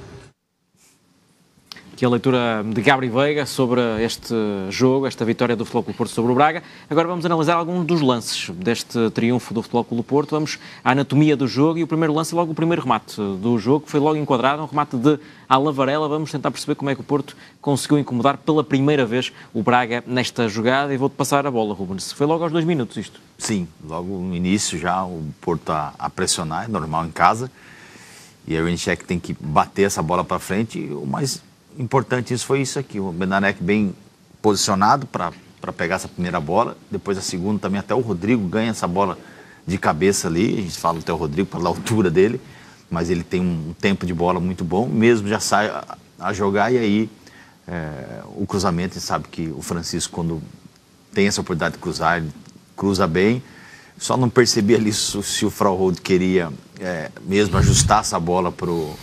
Aqui a leitura de Gabri Veiga sobre este jogo, esta vitória do Futebol Clube do Porto sobre o Braga. Agora vamos analisar alguns dos lances deste triunfo do Futebol Clube do Porto. Vamos à anatomia do jogo, e o primeiro lance é logo o primeiro remate do jogo, que foi logo enquadrado, um remate de Alavarela. Vamos tentar perceber como é que o Porto conseguiu incomodar pela primeira vez o Braga nesta jogada, e vou-te passar a bola, Rubens. Foi logo aos 2 minutos isto? Sim, logo no início já o Porto a pressionar, é normal em casa, e a Renichek tem que bater essa bola para frente, e o mais importante foi isso aqui, o Bednarek bem posicionado para pegar essa primeira bola, depois a segunda também, até o Rodrigo ganha essa bola de cabeça ali, a gente fala até o Rodrigo pela altura dele, mas ele tem um tempo de bola muito bom, mesmo já sai a jogar, e aí o cruzamento, a gente sabe que o Francisco, quando tem essa oportunidade de cruzar, ele cruza bem. Só não percebi ali se o Frauhold queria mesmo ajustar essa bola pro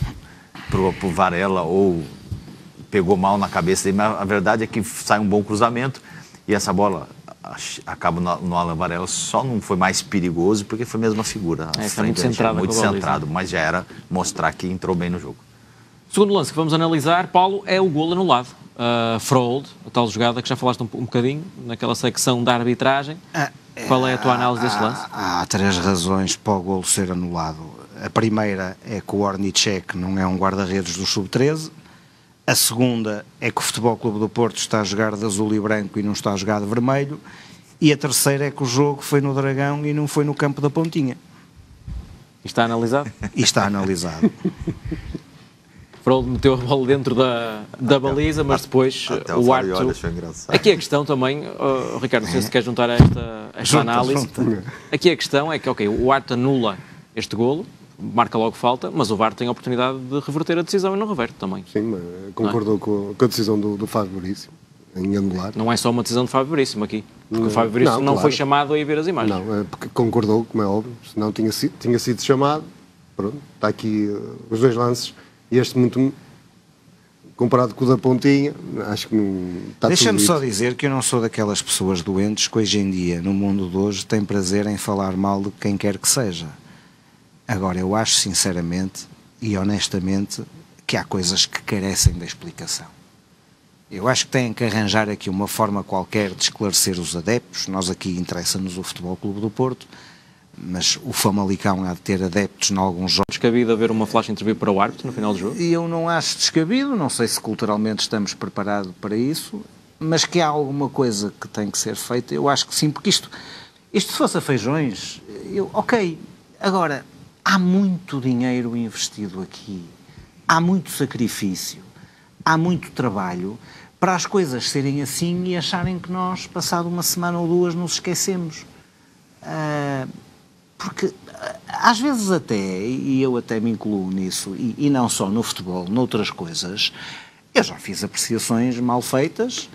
Varela, ou pegou mal na cabeça dele, mas a verdade é que sai um bom cruzamento, e essa bola acaba no Alan Varela. Só não foi mais perigoso porque foi mesmo a figura. Muito centrado, mas já era mostrar que entrou bem no jogo. O segundo lance que vamos analisar, Paulo, é o golo anulado. Frauhold, a tal jogada que já falaste um bocadinho, naquela secção da arbitragem. Qual é a tua análise deste lance? Há 3 razões para o golo ser anulado. A primeira é que o Ornicek não é um guarda-redes do Sub-13. A segunda é que o Futebol Clube do Porto está a jogar de azul e branco e não está a jogar de vermelho. E a terceira é que o jogo foi no Dragão e não foi no campo da Pontinha. E está analisado? E está analisado. Frauhold meteu a bola dentro da baliza, mas depois o árbitro... Aqui a questão também, Ricardo, não sei se quer juntar a esta análise. Aqui a questão é que, o árbitro anula este golo, marca logo falta, mas o VAR tem a oportunidade de reverter a decisão e não reverte também. Sim, mas concordou com a decisão do Fábio Veríssimo em anular. Não é só uma decisão do Fábio Veríssimo aqui, porque o Fábio Veríssimo não foi chamado a ir ver as imagens. Não, é porque concordou, como é óbvio, senão tinha sido chamado. Pronto, está aqui os 2 lances, e este muito comparado com o da Pontinha, acho que não está. Deixa-me só dizer que eu não sou daquelas pessoas doentes que hoje em dia, no mundo de hoje, têm prazer em falar mal de quem quer que seja. Agora, eu acho sinceramente e honestamente que há coisas que carecem da explicação. Eu acho que têm que arranjar aqui uma forma qualquer de esclarecer os adeptos. Nós aqui interessa-nos o Futebol Clube do Porto, mas o Famalicão há de ter adeptos em alguns jogos. Descabido haver uma flash interview para o árbitro no final do jogo? E eu não acho descabido, não sei se culturalmente estamos preparados para isso, mas que há alguma coisa que tem que ser feita, eu acho que sim, porque isto se fosse a feijões, agora, há muito dinheiro investido aqui, há muito sacrifício, há muito trabalho para as coisas serem assim e acharem que nós, passado uma semana ou 2, nos esquecemos. Porque às vezes até, e eu até me incluo nisso, e não só no futebol, noutras coisas, eu já fiz apreciações mal feitas,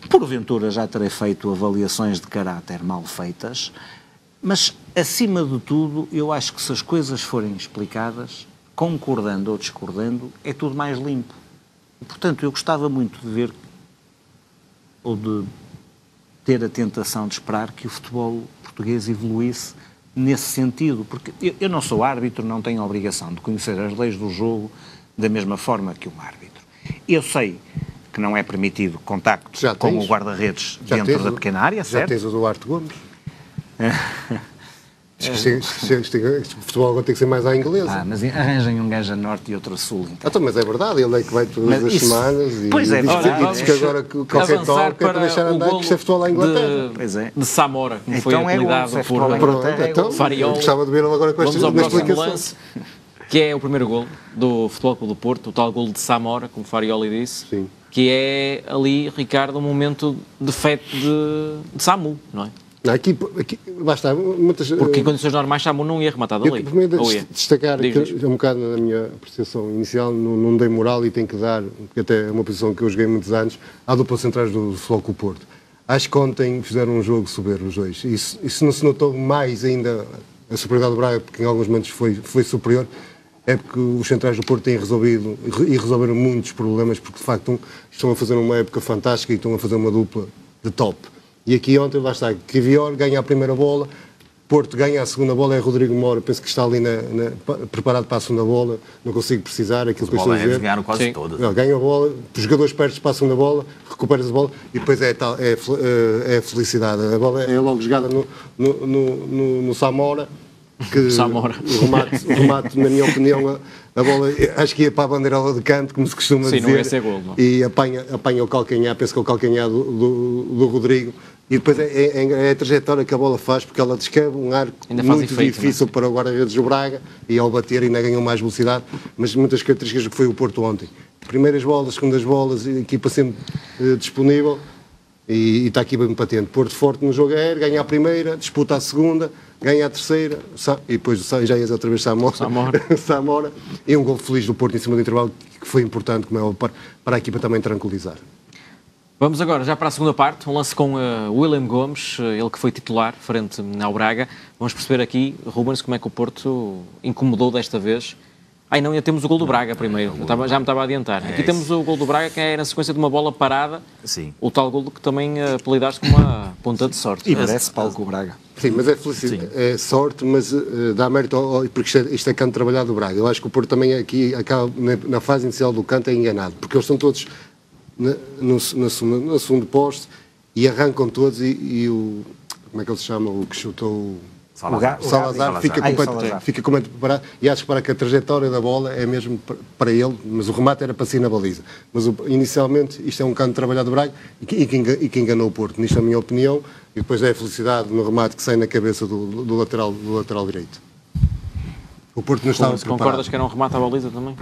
porventura já terei feito avaliações de caráter mal feitas, Mas, acima de tudo, eu acho que se as coisas forem explicadas, concordando ou discordando, é tudo mais limpo. E, portanto, eu gostava muito de ver, ou de ter a tentação de esperar que o futebol português evoluísse nesse sentido, porque eu não sou árbitro, não tenho a obrigação de conhecer as leis do jogo da mesma forma que um árbitro. Eu sei que não é permitido contacto com o guarda-redes dentro da pequena área, certo? Já tens o Duarte Gomes. O futebol agora tem que ser mais à inglesa. Mas arranjem um gajo a norte e outro a sul. Então. Mas é verdade, ele é que vai todas as semanas e pois é, diz que agora qualquer toque é para deixar andar que isto é futebol à Inglaterra. De Samora, como foi apelidado por Fariol. Gostava de ver agora com esta explicação. Lance, que é o primeiro golo do Futebol Clube do Porto, o tal golo de Samora, como Farioli disse. Sim. Que é ali, Ricardo, um momento de fé de Samu, não é? Não, aqui basta muitas... Porque em condições normais Samu não ia rematar dali. Primeiro destacar que um bocado na minha apreciação inicial, não dei moral e tenho que dar, porque até é uma posição que eu joguei muitos anos, à dupla centrais do Futebol Clube do Porto. Acho que ontem fizeram um jogo soberbo os dois. Isso não se notou mais ainda a superioridade do Braga, porque em alguns momentos foi superior. É porque os centrais do Porto têm resolvido e resolveram muitos problemas, porque de facto estão a fazer uma época fantástica e estão a fazer uma dupla de top. E aqui ontem, lá está, Kivior ganha a primeira bola, Porto ganha a segunda bola, é Rodrigo Mora, penso que está ali preparado para a segunda bola, não consigo precisar aquilo que eu estou a dizer. Ganharam quase todas. Ganha a bola, os jogadores perdem para a segunda bola, recuperas a bola e depois é a felicidade. A bola é logo jogada no Samora, que o remate, na minha opinião, a bola, acho que ia para a bandeirola de canto, como se costuma dizer. Não ia ser gol, não. E apanha o calcanhar, penso que é o calcanhar do Rodrigo. E depois é a trajetória que a bola faz, porque ela descreve um arco muito difícil para o guarda-redes do Braga, e ao bater ainda ganhou mais velocidade, mas muitas características do que foi o Porto ontem. Primeiras bolas, segundas bolas, a equipa sempre disponível, e está aqui bem patente. Porto forte no jogo aéreo, ganha a primeira, disputa a segunda, ganha a terceira, e depois já ias outra vez Samora, e um gol feliz do Porto em cima do intervalo, que foi importante, como é, para a equipa também tranquilizar. Vamos agora já para a segunda parte, um lance com William Gomes, ele que foi titular frente ao Braga. Vamos perceber aqui, Rubens, como é que o Porto incomodou desta vez. Não, ainda temos o gol do Braga primeiro, já me estava a adiantar. Aqui temos o gol do Braga, que é na sequência de uma bola parada, sim. O tal gol que também apelidaste como uma ponta de sorte. E merece palco o Braga. Sim, mas é felicidade, é sorte, mas dá mérito, porque isto é canto trabalhado do Braga. Eu acho que o Porto também aqui acaba, na fase inicial do canto, é enganado, porque eles estão todos no segundo poste e arrancam todos e o... Como é que ele se chama? O que chutou... Salazar fica completamente preparado e acho que para que a trajetória da bola é mesmo para ele, mas o remate era para si na baliza. Mas inicialmente isto é um canto trabalhado do Braga e que enganou o Porto, nisto é a minha opinião, e depois é a felicidade no remate que sai na cabeça do lateral direito. O Porto não estava preparado. Concordas que era um remate à baliza também?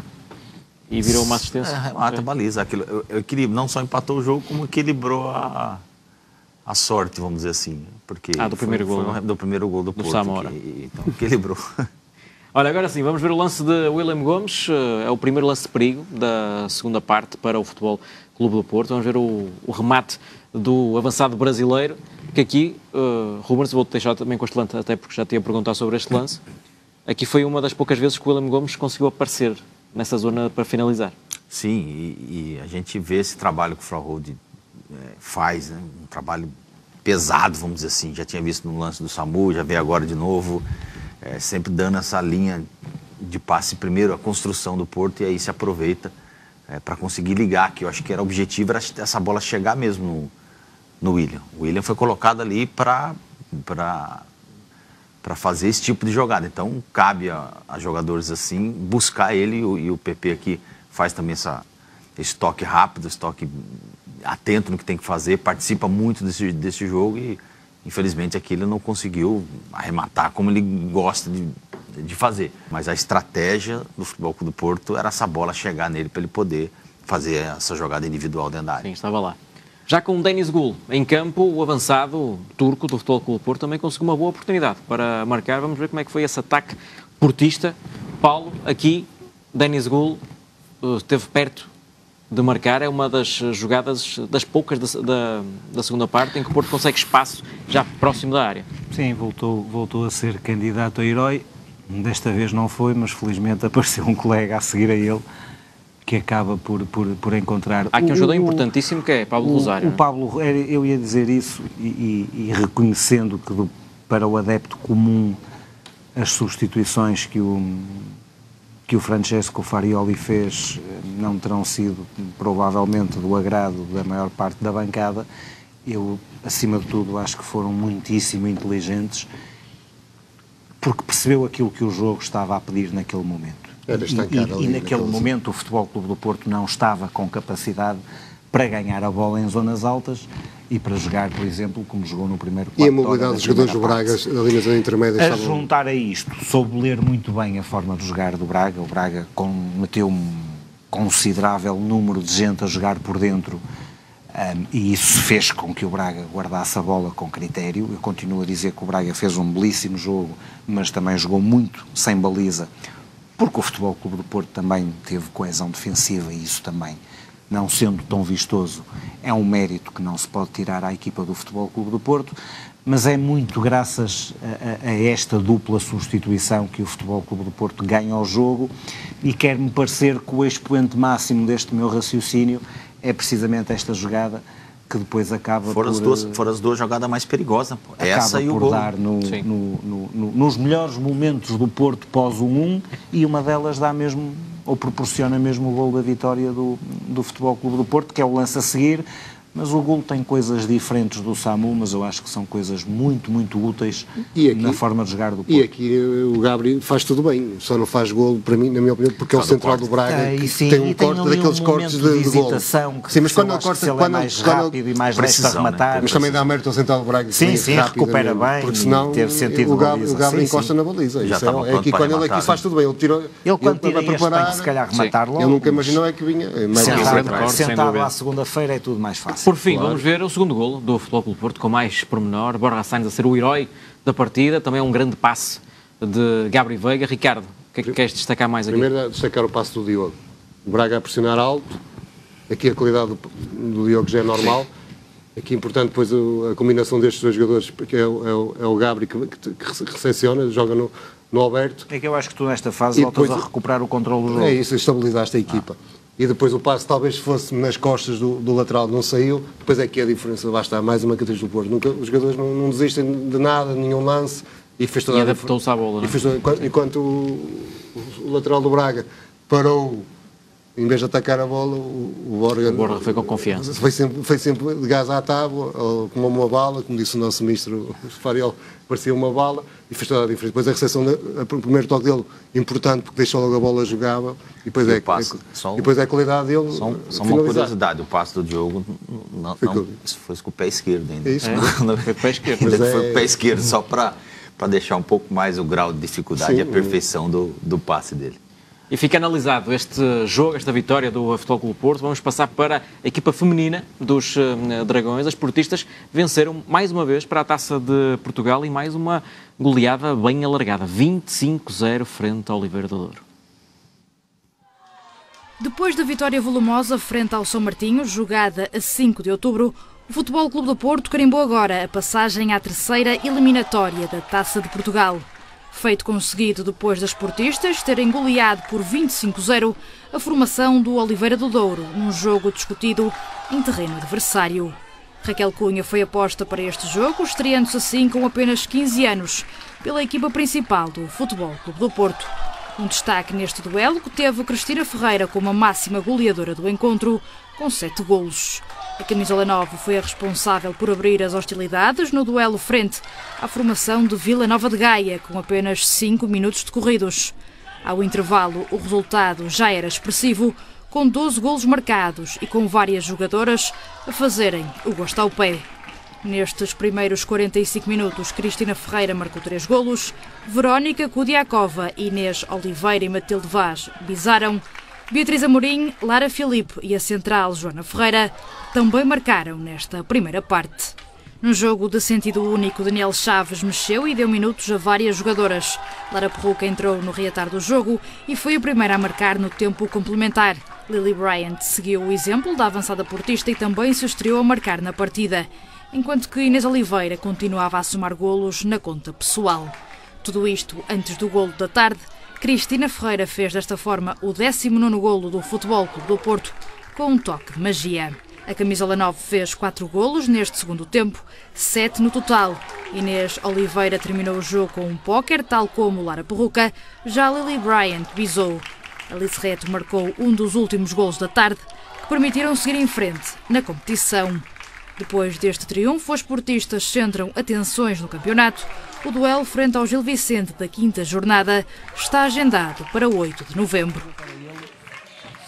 E virou uma assistência? Remate à baliza. Não só empatou o jogo, como equilibrou a sorte, vamos dizer assim. Porque do primeiro gol. Do primeiro gol do Porto. Samora. Então, equilibrou. Olha, agora sim, vamos ver o lance de William Gomes. É o primeiro lance de perigo da segunda parte para o Futebol Clube do Porto. Vamos ver o remate do avançado brasileiro, que aqui, Rubens, vou-te deixar também com este lance, até porque já te ia perguntar sobre este lance. Aqui foi uma das poucas vezes que o William Gomes conseguiu aparecer nessa zona para finalizar. Sim, e a gente vê esse trabalho que o Fraude faz, né? Um trabalho pesado, vamos dizer assim. Já tinha visto no lance do Samu, já veio agora de novo, sempre dando essa linha de passe primeiro, a construção do Porto, e aí se aproveita para conseguir ligar, que eu acho que era o objetivo, era essa bola chegar mesmo no William. O William foi colocado ali para fazer esse tipo de jogada. Então, cabe a jogadores assim buscar ele, e o PP aqui faz também esse toque rápido, esse toque atento no que tem que fazer, participa muito desse jogo e, infelizmente, aqui ele não conseguiu arrematar como ele gosta de fazer. Mas a estratégia do Futebol Clube do Porto era essa bola chegar nele para ele poder fazer essa jogada individual dentro da área. Sim, estava lá. Já com o Deniz Gül em campo, o avançado turco do Futebol Clube do Porto também conseguiu uma boa oportunidade para marcar. Vamos ver como é que foi esse ataque portista. Paulo, aqui, Deniz Gül esteve perto de marcar, é uma das jogadas, das poucas da segunda parte, em que o Porto consegue espaço já próximo da área. Sim, voltou a ser candidato a herói. Desta vez não foi, mas felizmente apareceu um colega a seguir a ele que acaba por encontrar... Há aqui um jogador importantíssimo que é Pablo Rosário. O Pablo, eu ia dizer isso e reconhecendo que para o adepto comum as substituições que o Francesco Farioli fez não terão sido provavelmente do agrado da maior parte da bancada. Eu, acima de tudo, acho que foram muitíssimo inteligentes porque percebeu aquilo que o jogo estava a pedir naquele momento. E naquele momento o Futebol Clube do Porto não estava com capacidade para ganhar a bola em zonas altas e para jogar, por exemplo, como jogou no primeiro quarto. E a mobilidade dos jogadores do Braga ali na zona intermédia. A juntar a isto, soube ler muito bem a forma de jogar do Braga. O Braga meteu um considerável número de gente a jogar por dentro e isso fez com que o Braga guardasse a bola com critério. Eu continuo a dizer que o Braga fez um belíssimo jogo, mas também jogou muito sem baliza, porque o Futebol Clube do Porto também teve coesão defensiva e isso também, não sendo tão vistoso, é um mérito que não se pode tirar à equipa do Futebol Clube do Porto, mas é muito graças a esta dupla substituição que o Futebol Clube do Porto ganha ao jogo e quer-me parecer que o expoente máximo deste meu raciocínio é precisamente esta jogada que depois acaba foram as duas jogadas mais perigosas. Essa e o gol. Dar nos melhores momentos do Porto pós o 1 e uma delas dá mesmo, ou proporciona mesmo o gol da vitória do Futebol Clube do Porto, que é o lance a seguir. Mas o golo tem coisas diferentes do Samu, mas eu acho que são coisas muito, muito úteis na forma de jogar do Porto. E aqui o Gabriel faz tudo bem, só não faz golo, para mim, na minha opinião, porque é o central do Braga, que tem um corte daqueles cortes de golo. Sim, mas quando ele corta, ele é mais rápido e mais lento a rematar. Mas também dá mérito ao central do Braga. Sim, recupera bem, porque senão o Gabriel encosta na baliza. É aqui quando ele aqui faz tudo bem. Ele quando tira este tem que se calhar rematar logo. Ele nunca imaginou que vinha. Sentado à segunda-feira é tudo mais fácil. Por fim, vamos ver o segundo golo do Futebol Clube do Porto, com mais pormenor. Borja Sainz a ser o herói da partida, também é um grande passe de Gabri Veiga. Ricardo, o que é que queres destacar mais aqui? Primeiro, destacar o passe do Diogo. O Braga a pressionar alto, aqui a qualidade do Diogo já é normal. Aqui, importante, depois a combinação destes dois jogadores, porque é o Gabri que recepciona, joga no Alberto. É que eu acho que tu nesta fase voltas a recuperar o controle do jogo. É isso, estabilizaste a equipa. E depois o passe talvez fosse nas costas do lateral, não saiu, depois é que a diferença, basta mais uma característica do Porto. Os jogadores não desistem de nada, nenhum lance, e fez toda a diferença. E adaptou-se à bola, não é? Enquanto o lateral do Braga parou, em vez de atacar a bola, o Borja foi com confiança. Foi sempre de gás à tábua, como uma bala, como disse o nosso ministro Fariol, parecia uma bala, e fez toda a diferença. Depois a recepção, o primeiro toque dele, importante, porque deixou logo a bola jogável, e depois, depois é a qualidade dele. Só uma curiosidade, o passe do Diogo foi com o pé esquerdo ainda. É isso, não foi com o pé esquerdo. Foi com o pé esquerdo, só para deixar um pouco mais o grau de dificuldade e a perfeição do passe dele. E fica analisado este jogo, esta vitória do Futebol Clube do Porto. Vamos passar para a equipa feminina dos Dragões. As portistas venceram mais uma vez para a Taça de Portugal e mais uma goleada bem alargada, 25-0 frente ao Oliveira do Douro. Depois da vitória volumosa frente ao São Martinho, jogada a 5 de outubro, o Futebol Clube do Porto carimbou agora a passagem à terceira eliminatória da Taça de Portugal. Feito conseguido depois das portistas terem goleado por 25-0 a formação do Oliveira do Douro, num jogo discutido em terreno adversário. Raquel Cunha foi aposta para este jogo, estreando-se assim com apenas 15 anos, pela equipa principal do Futebol Clube do Porto. Um destaque neste duelo que teve Cristina Ferreira como a máxima goleadora do encontro, com 7 golos. A camisola 9 foi a responsável por abrir as hostilidades no duelo frente à formação de Vila Nova de Gaia, com apenas 5 minutos decorridos. Ao intervalo, o resultado já era expressivo, com 12 golos marcados e com várias jogadoras a fazerem o gosto ao pé. Nestes primeiros 45 minutos, Cristina Ferreira marcou 3 golos, Verónica Kudiakova, Inês Oliveira e Matilde Vaz bizaram, Beatriz Amorim, Lara Filipe e a central Joana Ferreira também marcaram nesta primeira parte. Num jogo de sentido único, Daniel Chaves mexeu e deu minutos a várias jogadoras. Lara Perruca entrou no reatar do jogo e foi a primeira a marcar no tempo complementar. Lily Bryant seguiu o exemplo da avançada portista e também se estreou a marcar na partida, enquanto que Inês Oliveira continuava a somar golos na conta pessoal. Tudo isto antes do golo da tarde. Cristina Ferreira fez desta forma o 19º golo do Futebol Clube do Porto, com um toque de magia. A camisola 9 fez 4 golos neste segundo tempo, 7 no total. Inês Oliveira terminou o jogo com um póquer, tal como Lara Perruca. Já Lily Bryant bisou. Alice Reto marcou um dos últimos golos da tarde, que permitiram seguir em frente na competição. Depois deste triunfo, os portistas centram atenções no campeonato. O duelo frente ao Gil Vicente da 5ª jornada está agendado para 8 de novembro.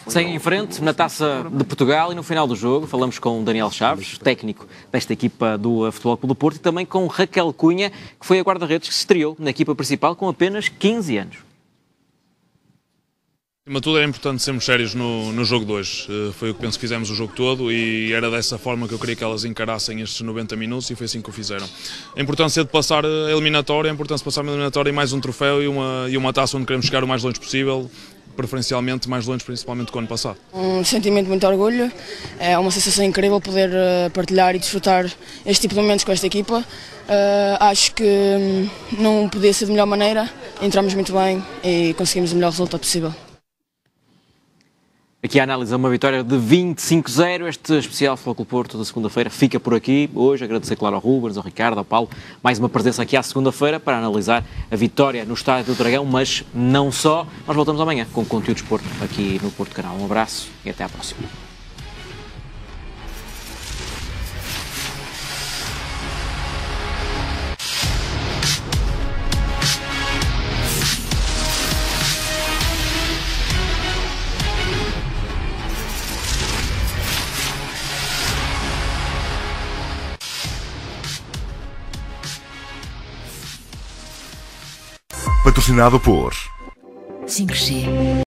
Segue em frente na Taça de Portugal e no final do jogo falamos com Daniel Chaves, técnico desta equipa do Futebol Clube do Porto, e também com Raquel Cunha, que foi a guarda-redes que se estreou na equipa principal com apenas 15 anos. Acima de tudo é importante sermos sérios no jogo de hoje. Foi o que penso que fizemos o jogo todo e era dessa forma que eu queria que elas encarassem estes 90 minutos e foi assim que o fizeram. A importância de passar a eliminatória, a importância de passar a eliminatória e mais um troféu e uma taça onde queremos chegar o mais longe possível, preferencialmente mais longe, principalmente do ano passado. Um sentimento de muito orgulho, é uma sensação incrível poder partilhar e desfrutar este tipo de momentos com esta equipa. Acho que não podia ser de melhor maneira, entramos muito bem e conseguimos o melhor resultado possível. Aqui a análise a uma vitória de 25-0. Este especial Futebol Clube Porto da segunda-feira fica por aqui. Hoje agradecer, claro, ao Rubens, ao Ricardo, ao Paulo, mais uma presença aqui à segunda-feira para analisar a vitória no Estádio do Dragão, mas não só. Nós voltamos amanhã com conteúdo de Porto aqui no Porto Canal. Um abraço e até à próxima. Patrocinado por 5G.